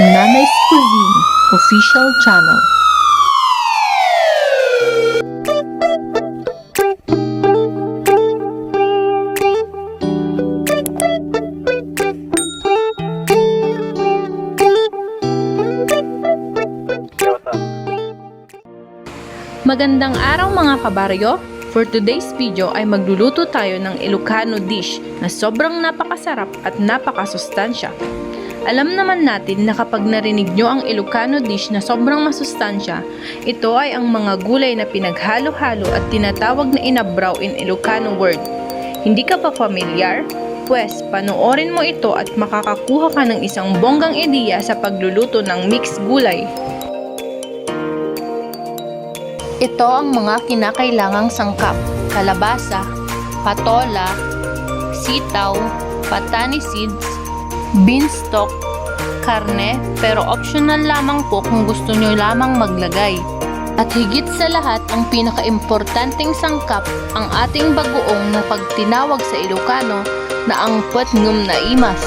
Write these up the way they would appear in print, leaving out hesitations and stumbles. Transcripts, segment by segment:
Nanay Cuisine Official Channel. Magandang araw mga kabaryo! For today's video ay magluluto tayo ng Ilocano dish na sobrang napakasarap at napakasustansya. Alam naman natin na kapag narinig nyo ang Ilocano dish na sobrang masustansya, ito ay ang mga gulay na pinaghalo-halo at tinatawag na inabraw in Ilocano word. Hindi ka pa familiar? Pwes, panoorin mo ito at makakakuha ka ng isang bonggang ideya sa pagluluto ng mixed gulay. Ito ang mga kinakailangang sangkap: kalabasa, patola, sitaw, patani seeds, beanstalk, karne, pero optional lamang po kung gusto nyo lamang maglagay. At higit sa lahat, ang pinaka-importanting sangkap, ang ating bagoong na pagtinawag sa Ilocano na ang puwet ngum na imas.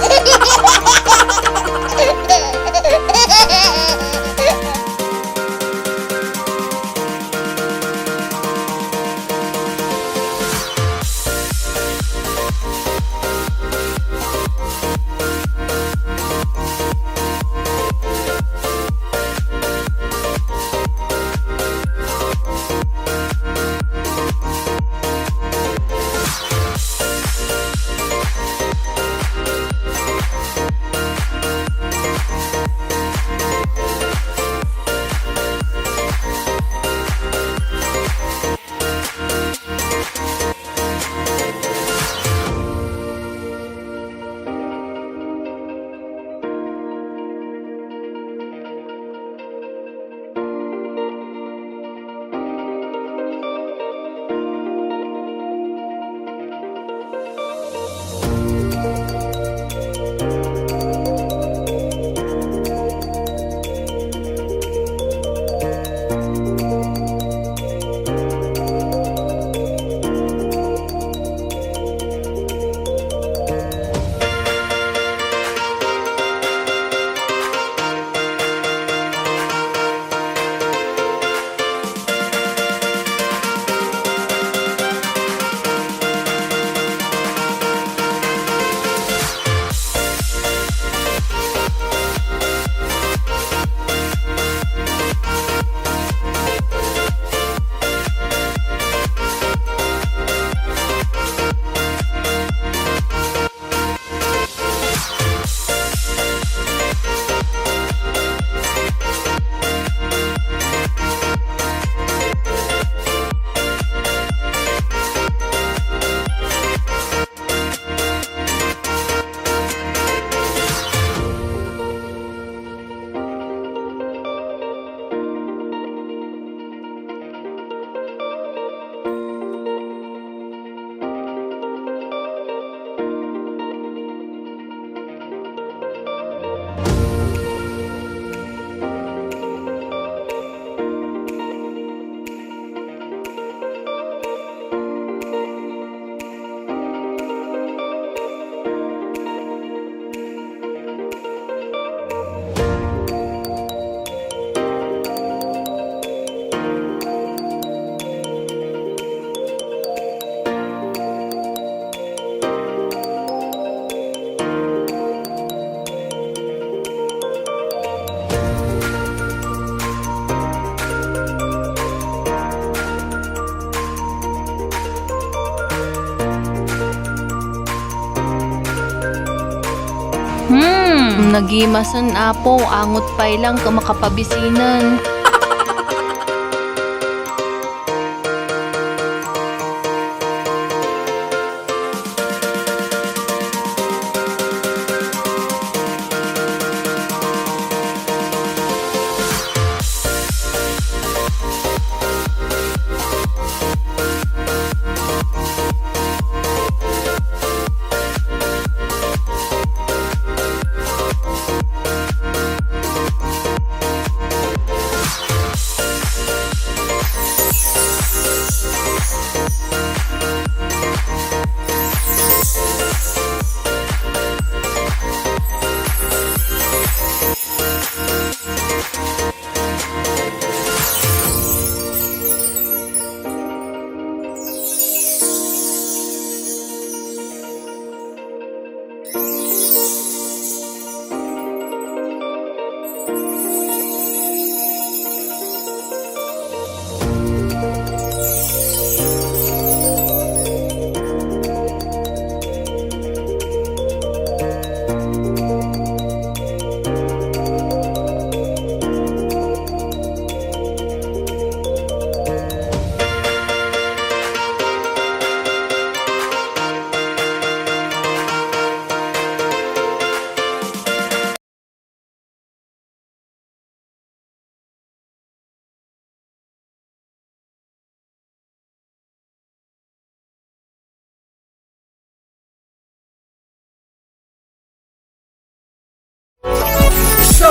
Nagimasan apo, angot pay lang ka makapabisinan.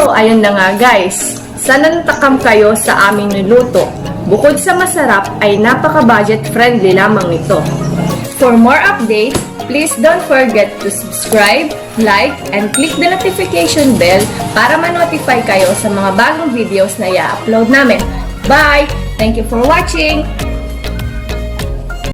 So, ayun na nga guys. Sana natakam kayo sa aming niluto. Bukod sa masarap ay napaka-budget friendly lamang ito. For more updates, please don't forget to subscribe, like, and click the notification bell para ma-notify kayo sa mga bagong videos na i-upload namin. Bye! Thank you for watching!